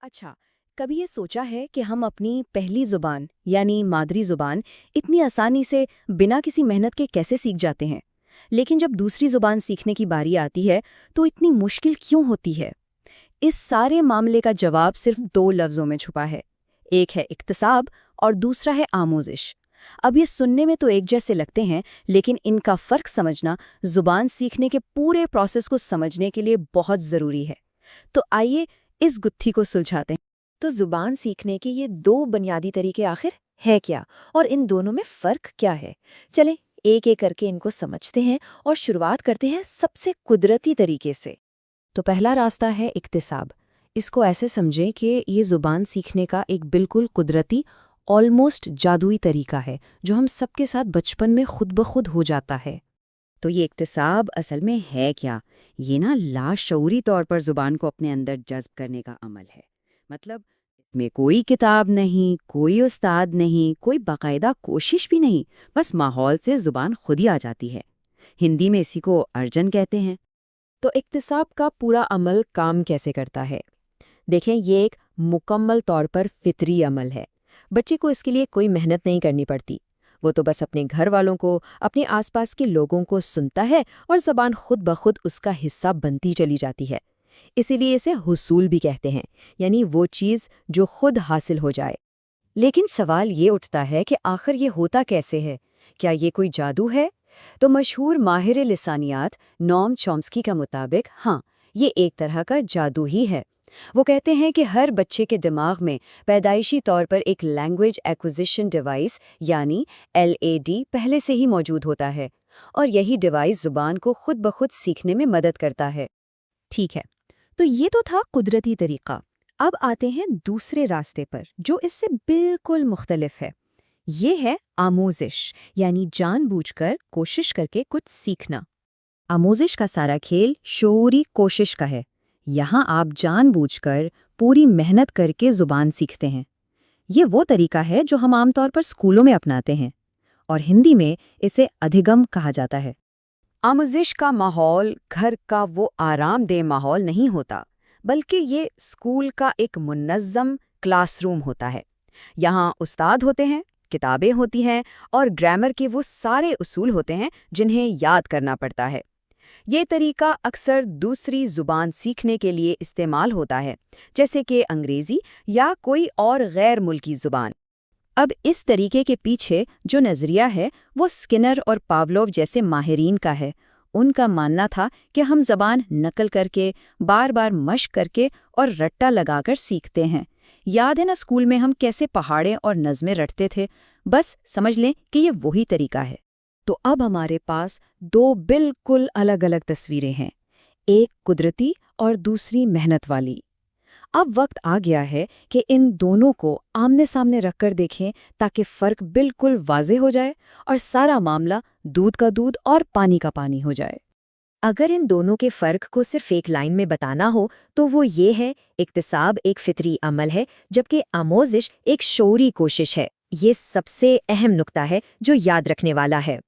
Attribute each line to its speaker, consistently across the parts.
Speaker 1: اچھا، کبھی یہ سوچا ہے کہ ہم اپنی پہلی زبان یعنی مادری زبان اتنی آسانی سے بنا کسی محنت کے کیسے سیکھ جاتے ہیں؟ لیکن جب دوسری زبان سیکھنے کی باری آتی ہے تو اتنی مشکل کیوں ہوتی ہے؟ اس سارے معاملے کا جواب صرف دو لفظوں میں چھپا ہے۔ ایک ہے اکتساب اور دوسرا ہے آموزش۔ اب یہ سننے میں تو ایک جیسے لگتے ہیں، لیکن ان کا فرق سمجھنا زبان سیکھنے کے پورے پروسیس کو سمجھنے کے لیے بہت ضروری ہے۔ تو آئیے اس گتھی کو سلجھاتے ہیں۔
Speaker 2: تو زبان سیکھنے کے یہ دو بنیادی طریقے آخر ہے کیا، اور ان دونوں میں فرق کیا ہے؟ چلیں ایک ایک کر کے ان کو سمجھتے ہیں اور شروعات کرتے ہیں سب سے قدرتی طریقے سے۔
Speaker 1: تو پہلا راستہ ہے اکتساب۔ اس کو ایسے سمجھیں کہ یہ زبان سیکھنے کا ایک بالکل قدرتی، آلموسٹ جادوئی طریقہ ہے جو ہم سب کے ساتھ بچپن میں خود بخود ہو جاتا ہے۔
Speaker 3: تو یہ اکتساب اصل میں ہے کیا؟ یہ لاشعوری طور پر زبان کو اپنے اندر جذب کرنے کا عمل ہے۔ مطلب اس میں کوئی کتاب نہیں، کوئی استاد نہیں، کوئی باقاعدہ کوشش بھی نہیں، بس ماحول سے زبان خود ہی آ جاتی ہے۔ ہندی میں اسی کو ارجن کہتے ہیں۔
Speaker 2: تو اکتساب کا پورا عمل کام کیسے کرتا ہے؟ دیکھیں، یہ ایک مکمل طور پر فطری عمل ہے۔ بچے کو اس کے لیے کوئی محنت نہیں کرنی پڑتی، وہ تو بس اپنے گھر والوں کو، اپنے آس پاس کے لوگوں کو سنتا ہے اور زبان خود بخود اس کا حصہ بنتی چلی جاتی ہے۔ اسی لیے اسے حصول بھی کہتے ہیں، یعنی وہ چیز جو خود حاصل ہو جائے۔
Speaker 3: لیکن سوال یہ اٹھتا ہے کہ آخر یہ ہوتا کیسے ہے؟ کیا یہ کوئی جادو ہے؟ تو مشہور ماہر لسانیات نوم چومسکی کا مطابق ہاں، یہ ایک طرح کا جادو ہی ہے۔ وہ کہتے ہیں کہ ہر بچے کے دماغ میں پیدائشی طور پر ایک لینگویج ایکوزیشن ڈیوائس یعنی LAD پہلے سے ہی موجود ہوتا ہے، اور یہی ڈیوائس زبان کو خود بخود سیکھنے میں مدد کرتا ہے۔
Speaker 1: ٹھیک ہے، تو یہ تو تھا قدرتی طریقہ۔ اب آتے ہیں دوسرے راستے پر جو اس سے بالکل مختلف ہے۔ یہ ہے آموزش، یعنی جان بوجھ کر کوشش کر کے کچھ سیکھنا۔ آموزش کا سارا کھیل شعوری کوشش کا ہے۔ یہاں آپ جان بوجھ کر پوری محنت کر کے زبان سیکھتے ہیں۔ یہ وہ طریقہ ہے جو ہم عام طور پر اسکولوں میں اپناتے ہیں، اور ہندی میں اسے ادھگم کہا جاتا ہے۔
Speaker 3: آموزش کا ماحول گھر کا وہ آرام دہ ماحول نہیں ہوتا، بلکہ یہ اسکول کا ایک منظم کلاس روم ہوتا ہے۔ یہاں استاد ہوتے ہیں، کتابیں ہوتی ہیں، اور گرامر کے وہ سارے اصول ہوتے ہیں جنہیں یاد کرنا پڑتا ہے۔ یہ طریقہ اکثر دوسری زبان سیکھنے کے لیے استعمال ہوتا ہے، جیسے کہ انگریزی یا کوئی اور غیر ملکی زبان۔ اب اس طریقے کے پیچھے جو نظریہ ہے وہ اسکنر اور پاولوف جیسے ماہرین کا ہے۔ ان کا ماننا تھا کہ ہم زبان نقل کر کے، بار بار مشق کر کے اور رٹا لگا کر سیکھتے ہیں۔ یاد ہے نا اسکول میں ہم کیسے پہاڑیں اور نظمیں رٹتے تھے؟ بس سمجھ لیں کہ یہ وہی طریقہ ہے۔
Speaker 1: تو اب ہمارے پاس دو بالکل الگ الگ تصویریں ہیں، ایک قدرتی اور دوسری محنت والی۔ اب وقت آ گیا ہے کہ ان دونوں کو آمنے سامنے رکھ کر دیکھیں تاکہ فرق بالکل واضح ہو جائے اور سارا معاملہ دودھ کا دودھ اور پانی کا پانی ہو جائے۔
Speaker 2: اگر ان دونوں کے فرق کو صرف ایک لائن میں بتانا ہو تو وہ یہ ہے: اکتساب ایک فطری عمل ہے جبکہ آموزش ایک شعوری کوشش ہے۔ یہ سب سے اہم نقطہ ہے جو یاد رکھنے والا ہے۔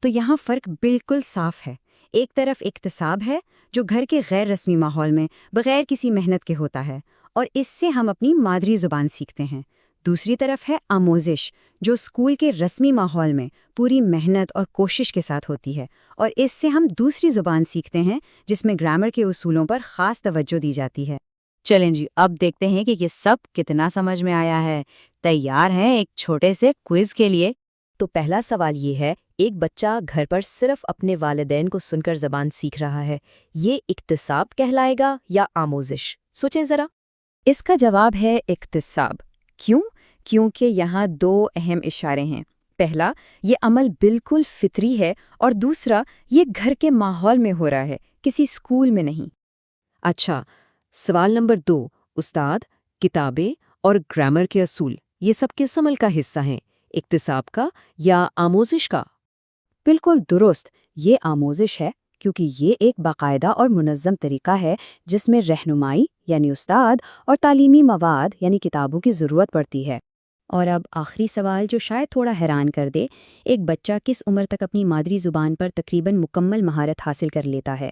Speaker 3: تو یہاں فرق بالکل صاف ہے۔ ایک طرف اکتساب ہے جو گھر کے غیر رسمی ماحول میں بغیر کسی محنت کے ہوتا ہے، اور اس سے ہم اپنی مادری زبان سیکھتے ہیں۔ دوسری طرف ہے آموزش جو اسکول کے رسمی ماحول میں پوری محنت اور کوشش کے ساتھ ہوتی ہے، اور اس سے ہم دوسری زبان سیکھتے ہیں جس میں گرامر کے اصولوں پر خاص توجہ دی جاتی ہے۔ چلیں جی، اب دیکھتے ہیں کہ یہ سب کتنا سمجھ میں آیا ہے۔ تیار ہیں ایک چھوٹے سے کوئز کے لیے؟
Speaker 2: تو پہلا سوال یہ ہے: ایک بچہ گھر پر صرف اپنے والدین کو سن کر زبان سیکھ رہا ہے، یہ اکتساب کہلائے گا یا آموزش؟ سوچیں ذرا۔
Speaker 1: اس کا جواب ہے اکتساب۔ کیوں؟ کیونکہ یہاں دو اہم اشارے ہیں۔ پہلا، یہ عمل بالکل فطری ہے، اور دوسرا، یہ گھر کے ماحول میں ہو رہا ہے، کسی اسکول میں نہیں۔
Speaker 3: اچھا، سوال نمبر 2، استاد، کتابیں اور گرامر کے اصول یہ سب کس عمل کا حصہ ہیں؟ اکتساب کا یا آموزش کا؟
Speaker 1: بالکل درست، یہ آموزش ہے، کیونکہ یہ ایک باقاعدہ اور منظم طریقہ ہے جس میں رہنمائی یعنی استاد اور تعلیمی مواد یعنی کتابوں کی ضرورت پڑتی ہے۔
Speaker 3: اور اب آخری سوال جو شاید تھوڑا حیران کر دے، ایک بچہ کس عمر تک اپنی مادری زبان پر تقریباً مکمل مہارت حاصل کر لیتا ہے؟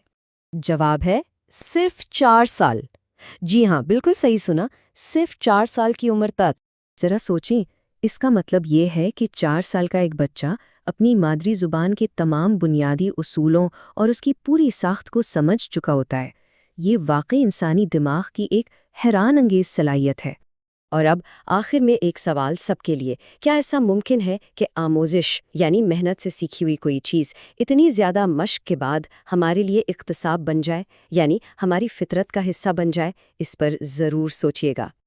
Speaker 3: جواب ہے صرف 4 سال۔
Speaker 1: جی ہاں، بالکل صحیح سنا، صرف 4 سال کی عمر تک۔
Speaker 2: ذرا سوچیں، اس کا مطلب یہ ہے کہ 4 سال کا ایک بچہ اپنی مادری زبان کے تمام بنیادی اصولوں اور اس کی پوری ساخت کو سمجھ چکا ہوتا ہے۔ یہ واقعی انسانی دماغ کی ایک حیران انگیز صلاحیت ہے۔
Speaker 1: اور اب آخر میں ایک سوال سب کے لیے، کیا ایسا ممکن ہے کہ آموزش یعنی محنت سے سیکھی ہوئی کوئی چیز اتنی زیادہ مشق کے بعد ہمارے لیے اکتساب بن جائے، یعنی ہماری فطرت کا حصہ بن جائے؟ اس پر ضرور سوچیے گا۔